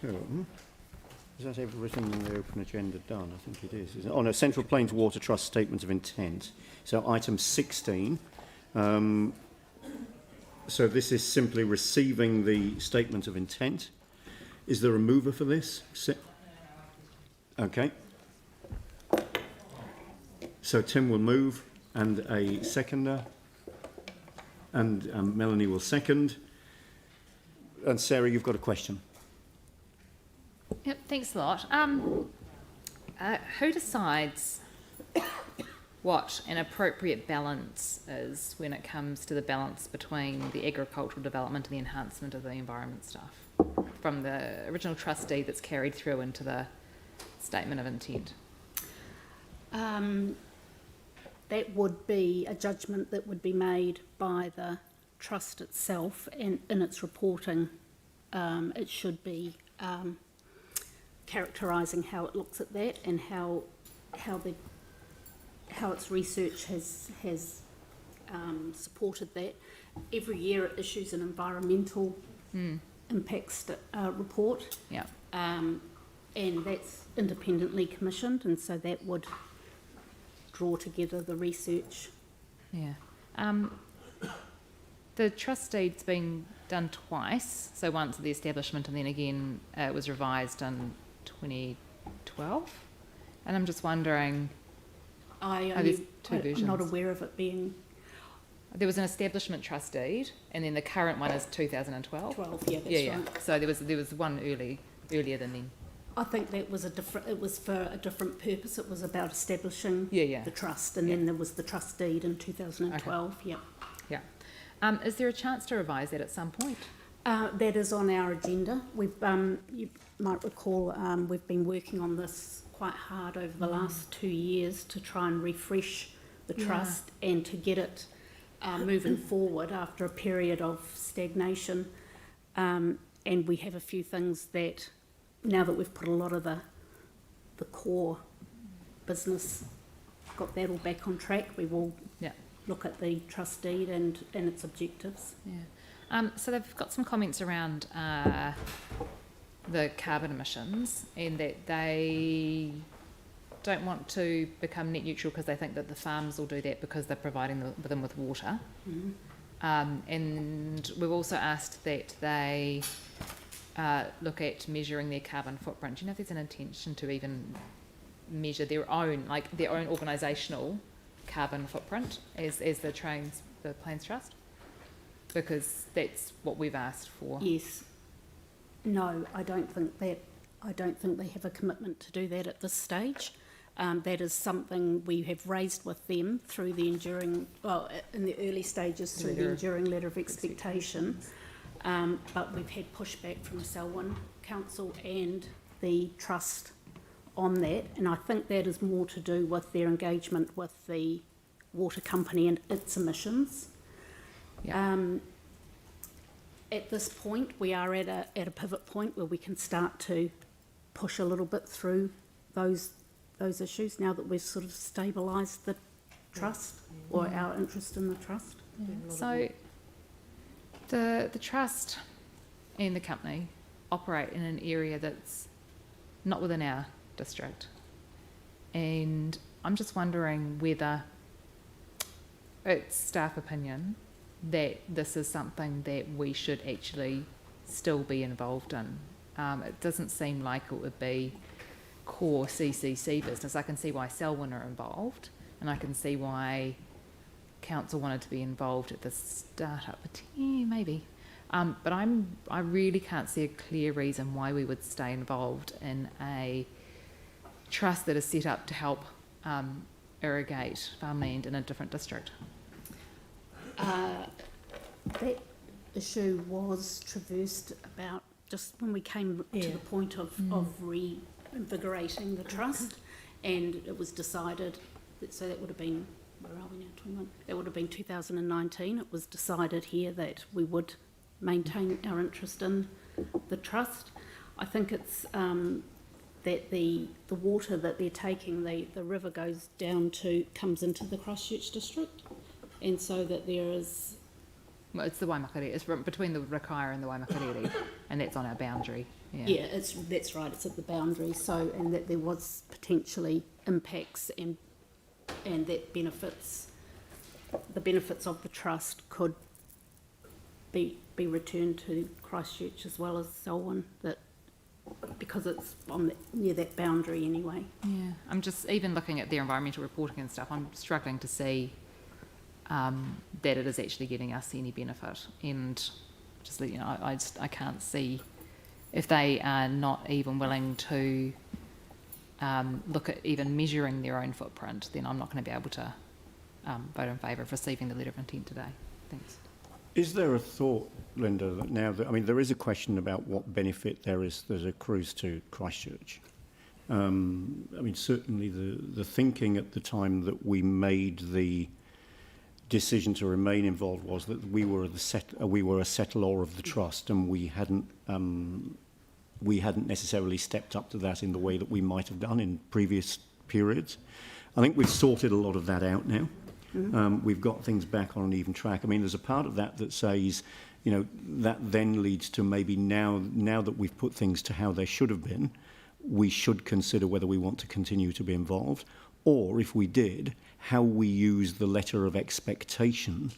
to... Is that everything in the open agenda done? I think it is. Isn't it? Oh no, Central Plains Water Trust Statement of Intent. So item 16. So this is simply receiving the statement of intent. Is there a mover for this? Okay. So Tim will move and a seconder. And Melanie will second. And Sarah, you've got a question. Yep, thanks a lot. Who decides what an appropriate balance is when it comes to the balance between the agricultural development and the enhancement of the environment stuff? From the original trustee that's carried through into the statement of intent? That would be a judgment that would be made by the trust itself, and in its reporting it should be characterising how it looks at that and how its research has supported that. Every year it issues an environmental impacts report, Yeah. and that's independently commissioned, and so that would draw together the research. Yeah. The trust deed's been done twice, so once at the establishment and then again it was revised in 2012, and I'm just wondering, there's two versions. I'm not aware of it being... There was an establishment trust deed, and then the current one is 2012. 12, yeah, that's right. So there was one earlier than then. I think that was it was for a different purpose. It was about establishing the trust, and then there was the trust deed in 2012. Okay. Yeah. Is there a chance to revise that at some point? That is on our agenda. We've, you might recall, we've been working on this quite hard over the last 2 years to try and refresh the trust and to get it moving forward after a period of stagnation. And we have a few things that, now that we've put a lot of the core business, got that all back on track, we will look at the trust deed and its objectives. Yeah. So they've got some comments around the carbon emissions, and that they don't want to become net neutral because they think that the farms will do that because they're providing them with water. And we've also asked that they look at measuring their carbon footprint. Do you know if there's an intention to even measure their own organisational carbon footprint as the Plains Trust? Because that's what we've asked for. Yes. No, I don't think they have a commitment to do that at this stage. That is something we have raised with them through the in the early stages through the enduring letter of expectation. But we've had pushback from the Selwyn Council and the Trust on that, and I think that is more to do with their engagement with the water company and its emissions. At this point, we are at a pivot point where we can start to push a little bit through those issues now that we've sort of stabilised the trust or our interest in the trust. So the trust and the company operate in an area that's not within our district, and I'm just wondering whether it's staff opinion that this is something that we should actually still be involved in. It doesn't seem like it would be core CCC business. I can see why Selwyn are involved, and I can see why council wanted to be involved at the start-up, but maybe. But I really can't see a clear reason why we would stay involved in a trust that is set up to help irrigate farmland in a different district. That issue was traversed about just when we came to the point of reinvigorating the trust, and it was decided that, so that would have been, where are we now, 21? That would have been 2019. It was decided here that we would maintain our interest in the trust. I think it's that the water that they're taking, the river comes into the Christchurch district, and so that there is... Well, it's the Waimakariri. It's between the Rakaia and the Waimakariri, and that's on our boundary. Yeah, that's right, it's at the boundary, so, and that there was potentially impacts and that the benefits of the trust could be returned to Christchurch as well as Selwyn, because it's near that boundary anyway. Yeah, I'm just, even looking at their environmental reporting and stuff, I'm struggling to see that it is actually getting us any benefit, and just, you know, I can't see, if they are not even willing to look at even measuring their own footprint, then I'm not going to be able to vote in favour of receiving the letter of intent today. Thanks. Is there a thought, Linda, that now that, I mean, there is a question about what benefit there accrues to Christchurch. I mean, certainly the thinking at the time that we made the decision to remain involved was that we were a settlor of the trust, and we hadn't necessarily stepped up to that in the way that we might have done in previous periods. I think we've sorted a lot of that out now. Mm-hmm. We've got things back on an even track. I mean, there's a part of that that says, you know, that then leads to maybe now that we've put things to how they should have been, we should consider whether we want to continue to be involved, or if we did, how we use the letter of expectation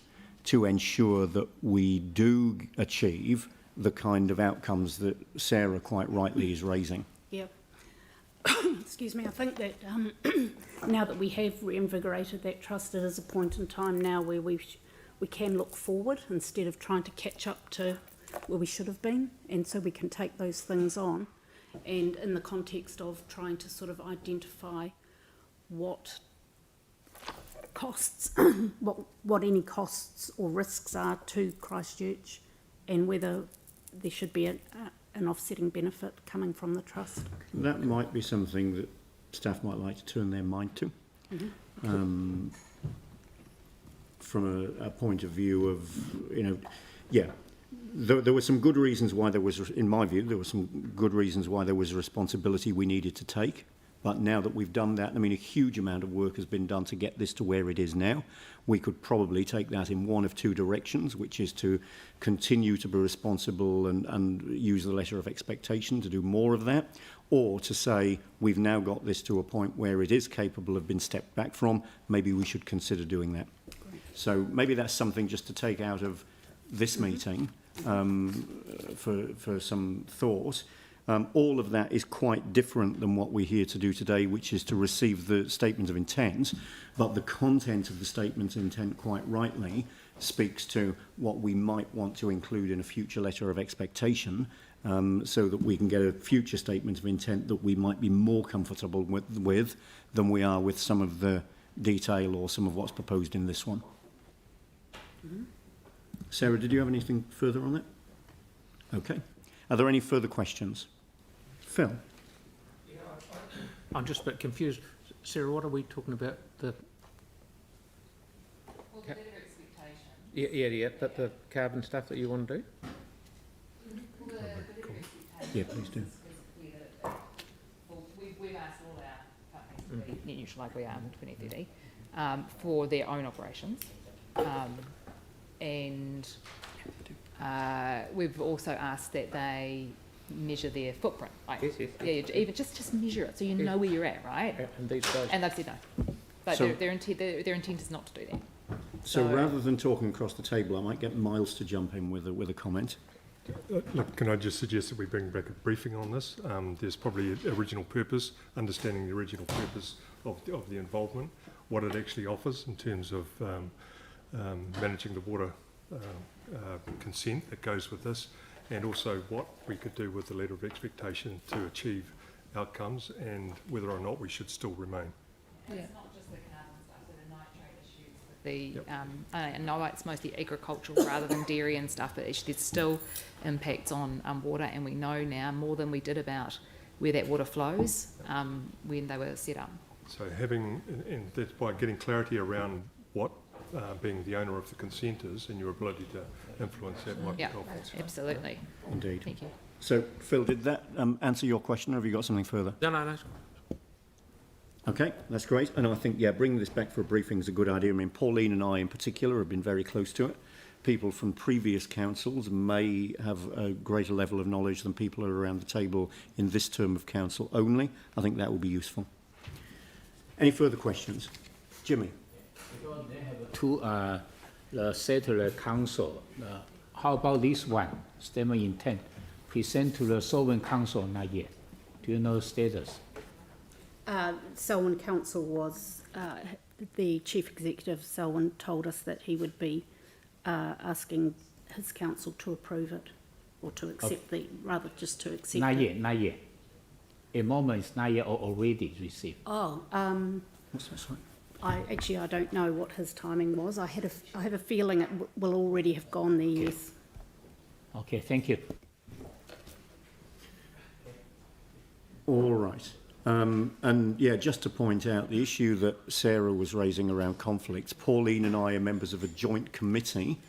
to ensure that we do achieve the kind of outcomes that Sarah quite rightly is raising. Yeah. Excuse me, I think that now that we have reinvigorated that trust, it is a point in time now where we can look forward instead of trying to catch up to where we should have been, and so we can take those things on, and in the context of trying to sort of identify what costs, what any costs or risks are to Christchurch, and whether there should be an offsetting benefit coming from the trust. That might be something that staff might like to turn their mind to. Mm-hmm. From a point of view of, you know, yeah, there were some good reasons why there was, in my view, there were some good reasons why there was a responsibility we needed to take. But now that we've done that, I mean, a huge amount of work has been done to get this to where it is now. We could probably take that in one of two directions, which is to continue to be responsible and use the letter of expectation to do more of that, or to say we've now got this to a point where it is capable of being stepped back from, maybe we should consider doing that. Great. So maybe that's something just to take out of this meeting for some thought. All of that is quite different than what we're here to do today, which is to receive the statement of intent, but the content of the statement of intent, quite rightly, speaks to what we might want to include in a future letter of expectation, so that we can get a future statement of intent that we might be more comfortable with than we are with some of the detail or some of what's proposed in this one. Mm-hmm. Sarah, did you have anything further on that? Okay. Are there any further questions? Phil? Yeah, I'm just a bit confused. Sarah, what are we talking about? Well, the letter of expectation. Yeah, but the carbon stuff that you want to do? Well, the letter of expectation. Yeah, please do. We've asked all our companies to be net neutral like we are in 2030 for their own operations. And we've also asked that they measure their footprint. Like, Yes. yeah, even just measure it so you know where you're at, right? And these guys. And they've said no. But So- their intent is not to do that. So rather than talking across the table, I might get Miles to jump in with a comment. Look, can I just suggest that we bring back a briefing on this? There's probably an original purpose, understanding the original purpose of the involvement, what it actually offers in terms of managing the water consent that goes with this, and also what we could do with the letter of expectation to achieve outcomes, and whether or not we should still remain. Yeah. It's not just the carbon stuff, so the nitrate issues with the, I know it's mostly agricultural rather than dairy and stuff, but actually there's still impacts on water, and we know now more than we did about where that water flows when they were set up. So having, and that's by getting clarity around what being the owner of the consent is, and your ability to influence that might be helpful. Absolutely. Indeed. Thank you. So, Phil, did that answer your question, or have you got something further? No. Okay, that's great. And I think, yeah, bringing this back for a briefing is a good idea. I mean, Pauline and I in particular have been very close to it. people from previous councils may have a greater level of knowledge than people who are around the table in this term of council only. I think that will be useful. Any further questions? Jimmy? Because they have two, the settler council, how about this one, statement intent, present to the Solwyn Council, not yet? Do you know the status? Selwyn Council was, the Chief Executive, Selwyn, told us that he would be asking his council to approve it, or to accept rather just to accept Not it. yet, not yet. At the moment, it's not yet or already received. Oh, What's that, sorry? I don't know what his timing was. I have a feeling it will already have gone there, yes. Okay, thank you. All right. And yeah, just to point out the issue that Sarah was raising around conflicts, Pauline and I are members of a joint committee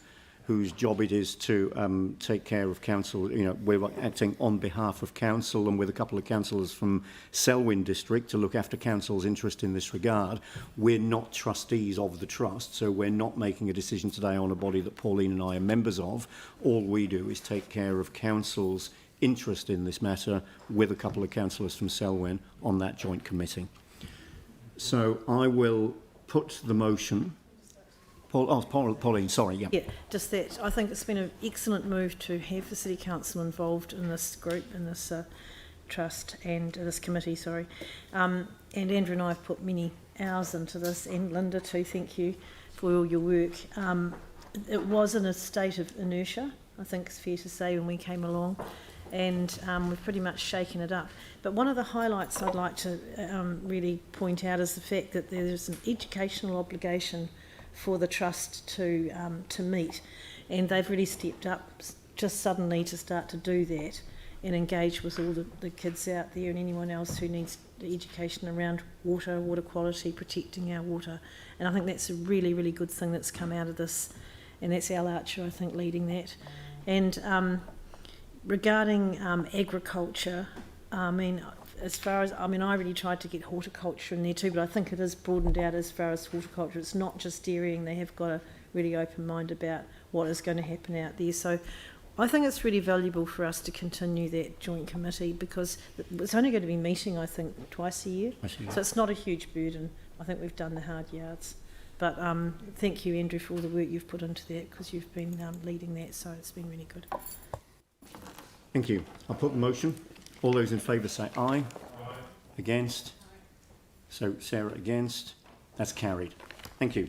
whose job it is to take care of council. You know, we're acting on behalf of council and with a couple of councillors from Selwyn district to look after council's interest in this regard. We're not trustees of the trust, so we're not making a decision today on a body that Pauline and I are members of. All we do is take care of council's interest in this matter with a couple of councillors from Selwyn on that joint committee. So I will put the motion. Pauline, sorry, yeah. Yeah, just that. I think it's been an excellent move to have the City Council involved in this group, in this trust and this committee, sorry. And Andrew and I have put many hours into this, and Linda too, thank you for all your work. It was in a state of inertia, I think it's fair to say, when we came along, and we've pretty much shaken it up. But one of the highlights I'd like to really point out is the fact that there's an educational obligation for the trust to meet, and they've really stepped up just suddenly to start to do that and engage with all the kids out there and anyone else who needs the education around water quality, protecting our water. And I think that's a really, really good thing that's come out of this, and that's Al Archer, I think, leading that. And regarding agriculture, I really tried to get horticulture in there too, but I think it is broadened out as far as horticulture. It's not just dairying. They have got a really open mind about what is going to happen out there. So I think it's really valuable for us to continue that joint committee, because it's only going to be meeting, I think, twice a year. So it's not a huge burden. I think we've done the hard yards. But thank you, Andrew, for all the work you've put into that, because you've been leading that, so it's been really good. Thank you. I'll put the motion. All those in favour say aye. Aye. Against? So Sarah against. That's carried. Thank you.